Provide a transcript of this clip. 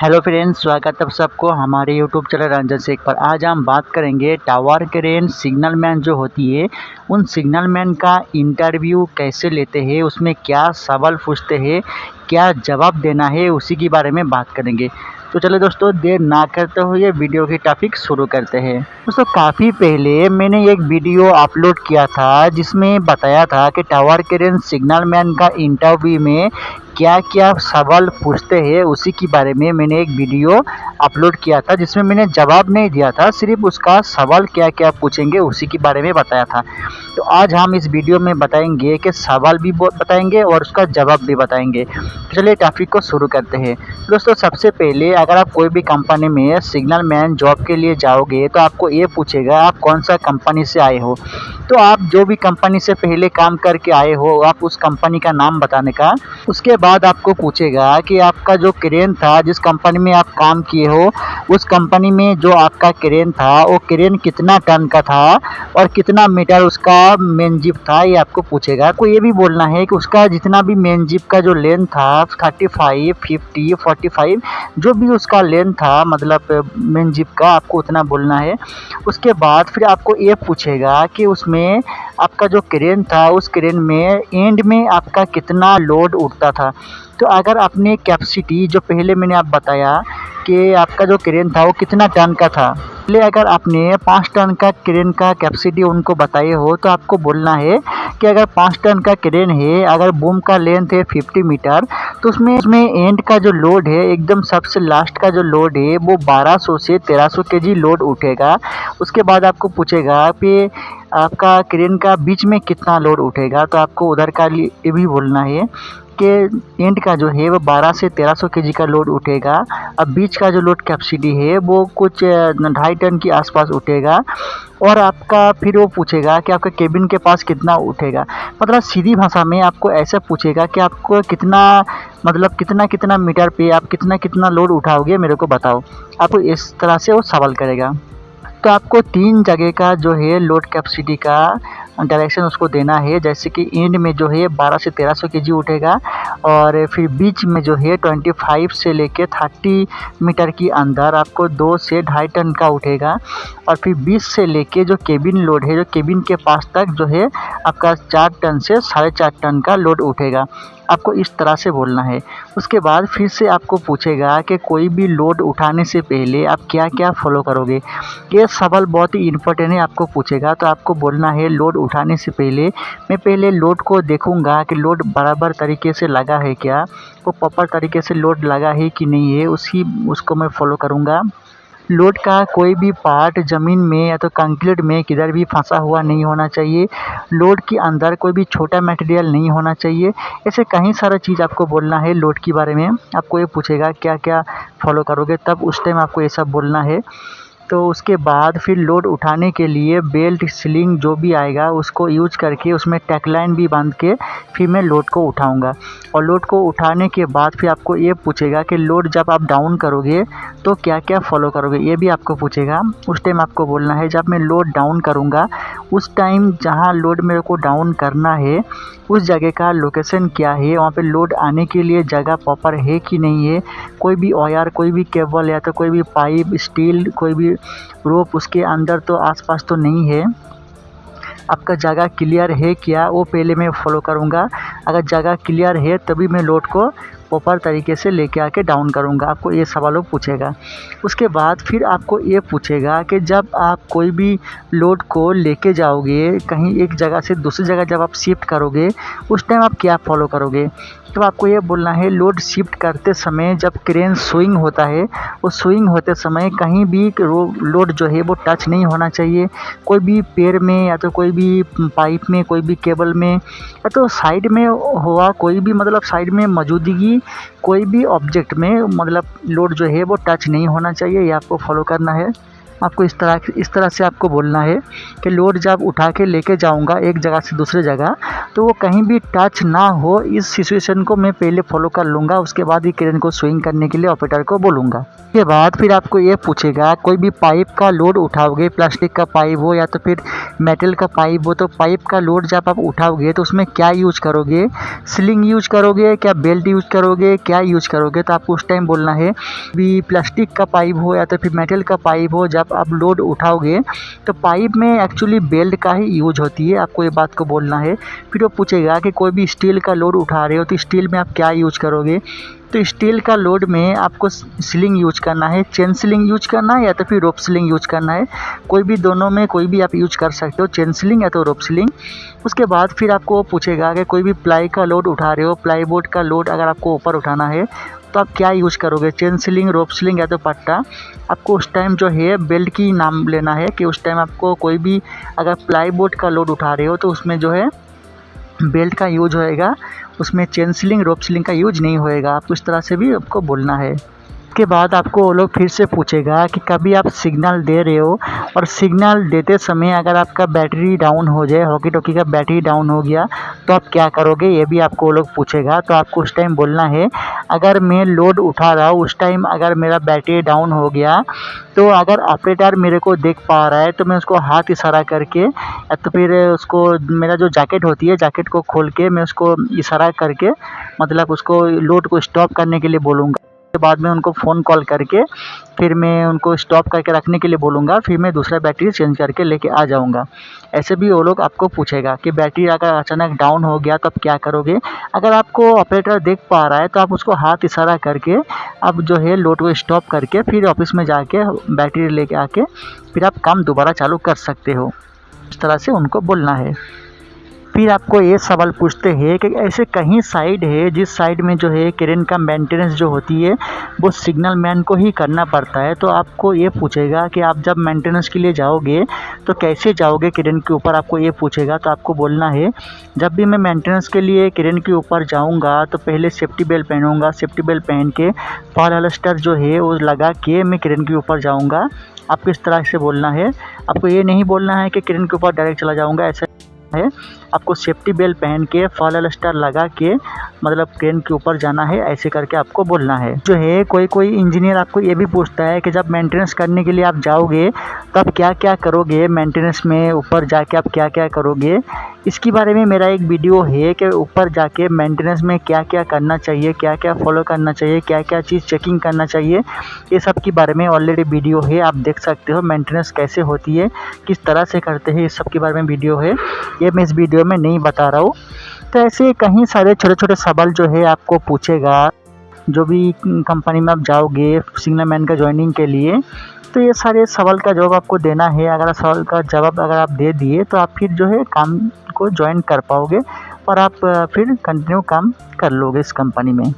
Hello friends, स्वागत है आप सबको हमारे यूट्यूब चैनल रंजन शेख पर। आज हम बात करेंगे टावर क्रेन सिग्नल मैन जो होती है, उन सिग्नल मैन का इंटरव्यू कैसे लेते हैं, उसमें क्या सवाल पूछते हैं, क्या जवाब देना है, उसी के बारे में बात करेंगे। तो चलो दोस्तों, देर ना करते हुए वीडियो की टॉपिक शुरू करते हैं। दोस्तों, काफ़ी पहले मैंने एक वीडियो अपलोड किया था जिसमें बताया था कि टावर क्रेन सिग्नल मैन का इंटरव्यू में क्या क्या सवाल पूछते हैं, उसी के बारे में मैंने एक वीडियो अपलोड किया था जिसमें मैंने जवाब नहीं दिया था, सिर्फ उसका सवाल क्या क्या पूछेंगे उसी के बारे में बताया था। तो आज हम इस वीडियो में बताएंगे कि सवाल भी बताएंगे और उसका जवाब भी बताएंगे। तो चलिए टॉपिक को शुरू करते हैं। दोस्तों, सबसे पहले अगर आप कोई भी कंपनी में सिग्नल मैन जॉब के लिए जाओगे तो आपको ये पूछेगा आप कौन सा कंपनी से आए हो। तो आप जो भी कंपनी से पहले काम करके आए हो, आप उस कंपनी का नाम बताने का। उसके बाद आपको पूछेगा कि आपका जो क्रेन था, जिस कंपनी में आप काम किए हो, उस कंपनी में जो आपका क्रेन था वो क्रेन कितना टन का था और कितना मीटर उसका मेन जिप था, ये आपको पूछेगा। आपको ये भी बोलना है कि उसका जितना भी मेन जिप का जो लेंथ था 35, 50, 45, जो भी उसका लेंथ था, मतलब मेन जिप का, आपको उतना बोलना है। उसके बाद फिर आपको ये पूछेगा कि उसमें आपका जो क्रेन था, उस क्रेन में एंड में आपका कितना लोड उठता था। तो अगर आपने कैपेसिटी जो पहले मैंने आप बताया कि आपका जो क्रेन था वो कितना टन का था, पहले अगर आपने 5 टन का क्रेन का कैपेसिटी उनको बताए हो तो आपको बोलना है कि अगर 5 टन का क्रेन है, अगर बूम का लेंथ है 50 मीटर, तो उसमें एंड का जो लोड है, एकदम सबसे लास्ट का जो लोड है, वो 1200 से 1300 केजी लोड उठेगा। उसके बाद आपको पूछेगा कि आपका क्रेन का बीच में कितना लोड उठेगा, तो आपको उधर का ये भी बोलना है कि एंड का जो है वो 12 से 1300 केजी का लोड उठेगा। अब बीच का जो लोड कैपेसिटी है वो कुछ 2.5 टन के आसपास उठेगा। और आपका फिर वो पूछेगा कि आपका केबिन के पास कितना उठेगा। मतलब सीधी भाषा में आपको ऐसा पूछेगा कि आपको कितना, मतलब कितना कितना मीटर पे आप कितना कितना लोड उठाओगे, मेरे को बताओ। आपको इस तरह से वो सवाल करेगा। तो आपको 3 जगह का जो है लोड कैपेसिटी का डायरेक्शन उसको देना है। जैसे कि एंड में जो है 12 से 1300 केजी उठेगा, और फिर बीच में जो है 25 से लेके 30 मीटर के अंदर आपको 2 से 2.5 टन का उठेगा। और फिर 20 से लेके जो केबिन लोड है, जो केबिन के पास तक जो है आपका 4 टन से 4.5 टन का लोड उठेगा। आपको इस तरह से बोलना है। उसके बाद फिर से आपको पूछेगा कि कोई भी लोड उठाने से पहले आप क्या क्या फॉलो करोगे। ये सवाल बहुत ही इम्पोर्टेंट है, आपको पूछेगा। तो आपको बोलना है लोड उठाने से पहले मैं पहले लोड को देखूंगा कि लोड बराबर तरीके से लगा है क्या, वो प्रॉपर तरीके से लोड लगा है कि नहीं है, उसको मैं फॉलो करूंगा। लोड का कोई भी पार्ट ज़मीन में या तो कंक्रीट में किधर भी फंसा हुआ नहीं होना चाहिए। लोड के अंदर कोई भी छोटा मटेरियल नहीं होना चाहिए। ऐसे कई सारा चीज़ आपको बोलना है लोड के बारे में। आपको ये पूछेगा क्या क्या फॉलो करोगे, तब उस टाइम आपको ये सब बोलना है। तो उसके बाद फिर लोड उठाने के लिए बेल्ट, स्लिंग जो भी आएगा उसको यूज करके उसमें टैगलाइन भी बांध के फिर मैं लोड को उठाऊंगा। और लोड को उठाने के बाद फिर आपको ये पूछेगा कि लोड जब आप डाउन करोगे तो क्या क्या फॉलो करोगे, ये भी आपको पूछेगा। उस टाइम आपको बोलना है जब मैं लोड डाउन करूँगा उस टाइम जहाँ लोड मेरे को डाउन करना है उस जगह का लोकेशन क्या है, वहाँ पे लोड आने के लिए जगह प्रॉपर है कि नहीं है, कोई भी वायर, कोई भी केबल या तो कोई भी पाइप, स्टील, कोई भी रोप उसके अंदर तो आसपास तो नहीं है, आपका जगह क्लियर है क्या, वो पहले मैं फॉलो करूँगा। अगर जगह क्लियर है तभी मैं लोड को प्रॉपर तरीके से लेके आके डाउन करूँगा। आपको ये सवालों पूछेगा। उसके बाद फिर आपको ये पूछेगा कि जब आप कोई भी लोड को लेके जाओगे कहीं एक जगह से दूसरी जगह, जब आप शिफ्ट करोगे उस टाइम आप क्या फॉलो करोगे। तो आपको ये बोलना है लोड शिफ्ट करते समय जब क्रेन स्विंग होता है, वो स्विंग होते समय कहीं भी लोड जो है वो टच नहीं होना चाहिए। कोई भी पेड़ में या तो कोई भी पाइप में, कोई भी केबल में या तो साइड में हुआ कोई भी, मतलब साइड में मौजूदगी कोई भी ऑब्जेक्ट में, मतलब लोड जो है वो टच नहीं होना चाहिए। ये आपको फॉलो करना है। आपको इस तरह से आपको बोलना है कि लोड जब उठा के लेके जाऊंगा एक जगह से दूसरे जगह, तो वो कहीं भी टच ना हो, इस सिचुएशन को मैं पहले फॉलो कर लूँगा। उसके बाद ही क्रेन को स्विंग करने के लिए ऑपरेटर को बोलूँगा। उसके बाद फिर आपको ये पूछेगा कोई भी पाइप का लोड उठाओगे, प्लास्टिक का पाइप हो या तो फिर मेटल का पाइप हो, तो पाइप का लोड जब आप उठाओगे तो उसमें क्या यूज करोगे, स्लिंग यूज करोगे, क्या बेल्ट यूज करोगे, क्या यूज करोगे। तो आपको उस टाइम बोलना है भी प्लास्टिक का पाइप हो या तो फिर मेटल का पाइप हो, जब आप लोड उठाओगे तो पाइप में एक्चुअली बेल्ट का ही यूज होती है, आपको ये बात को बोलना है। फिर वो पूछेगा कि कोई भी स्टील का लोड उठा रहे हो तो स्टील में आप क्या यूज करोगे। तो स्टील का लोड में आपको स्लिंग यूज करना है, चेन स्लिंग यूज करना है या तो फिर रोप स्लिंग यूज करना है। कोई भी दोनों में कोई भी आप यूज कर सकते हो, चेन स्लिंग या तो रोप स्लिंग। उसके बाद फिर आपको पूछेगा कि कोई भी प्लाई का लोड उठा रहे हो, प्लाई बोर्ड का लोड अगर आपको ऊपर उठाना है तो आप क्या यूज करोगे, चेन स्लिंग, रोप स्लिंग या तो पट्टा। आपको उस टाइम जो है बेल्ट की नाम लेना है कि उस टाइम आपको कोई भी अगर प्लाई बोर्ड का लोड उठा रहे हो तो उसमें जो है बेल्ट का यूज होएगा, उसमें चेन स्लिंग, रोप स्लिंग का यूज नहीं होएगा। आपको इस तरह से भी आपको बोलना है। उसके बाद आपको वो लोग फिर से पूछेगा कि कभी आप सिग्नल दे रहे हो और सिग्नल देते समय अगर आपका बैटरी डाउन हो जाए, वॉकी टॉकी का बैटरी डाउन हो गया तो आप क्या करोगे, ये भी आपको वो लोग पूछेगा। तो आपको उस टाइम बोलना है अगर मैं लोड उठा रहा हूँ उस टाइम अगर मेरा बैटरी डाउन हो गया तो अगर ऑपरेटर मेरे को देख पा रहा है तो मैं उसको हाथ इशारा करके या तो फिर उसको मेरा जो जैकेट होती है, जैकेट को खोल के मैं उसको इशारा करके मतलब उसको लोड को स्टॉप करने के लिए बोलूँगा। के बाद में उनको फ़ोन कॉल करके फिर मैं उनको स्टॉप करके रखने के लिए बोलूँगा, फिर मैं दूसरा बैटरी चेंज करके लेके आ जाऊँगा। ऐसे भी वो लोग आपको पूछेगा कि बैटरी अगर अचानक डाउन हो गया तो आप क्या करोगे। अगर आपको ऑपरेटर देख पा रहा है तो आप उसको हाथ इशारा करके आप जो है लोड को स्टॉप करके फिर ऑफिस में जाके बैटरी लेके आके फिर आप काम दोबारा चालू कर सकते हो। इस तरह से उनको बोलना है। फिर आपको ये सवाल पूछते हैं कि ऐसे कहीं साइड है जिस साइड में जो है क्रेन का मेंटेनेंस जो होती है वो सिग्नल मैन को ही करना पड़ता है। तो आपको ये पूछेगा कि आप जब मेंटेनेंस के लिए जाओगे तो कैसे जाओगे क्रेन के ऊपर, आपको ये पूछेगा। तो आपको बोलना है जब भी मैं मेंटेनेंस के लिए क्रेन के ऊपर जाऊँगा तो पहले सेफ्टी बेल्ट पहनूँगा, सेफ्टी बेल्ट पहन के फॉल हार्वेस्टर जो है वो लगा के मैं क्रेन के ऊपर जाऊँगा। आपको इस तरह से बोलना है। आपको ये नहीं बोलना है कि क्रेन के ऊपर डायरेक्ट चला जाऊँगा, ऐसा है। आपको सेफ्टी बेल्ट पहन के फॉल हार्वेस्टर लगा के मतलब क्रेन के ऊपर जाना है, ऐसे करके आपको बोलना है। जो है कोई इंजीनियर आपको ये भी पूछता है कि जब मेंटेनेंस करने के लिए आप जाओगे तो आप क्या क्या करोगे, मेंटेनेंस में ऊपर जाके आप क्या क्या करोगे। इसके बारे में मेरा एक वीडियो है कि ऊपर जाके मेंटेनेंस में क्या क्या करना चाहिए, क्या क्या फॉलो करना चाहिए, क्या क्या चीज़ चेकिंग करना चाहिए, ये सब के बारे में ऑलरेडी वीडियो है, आप देख सकते हो। मेंटेनेंस कैसे होती है, किस तरह से करते हैं, इस सब के बारे में वीडियो है, ये मैं इस वीडियो में नहीं बता रहा हूँ। तो ऐसे कहीं सारे छोटे छोटे सवाल जो है आपको पूछेगा जो भी कंपनी में आप जाओगे सिग्नल मैन का ज्वाइनिंग के लिए। तो ये सारे सवाल का जवाब आपको देना है। अगर सवाल का जवाब अगर आप दे दिए तो आप फिर जो है काम को ज्वाइन कर पाओगे और आप फिर कंटिन्यू काम कर लोगे इस कंपनी में।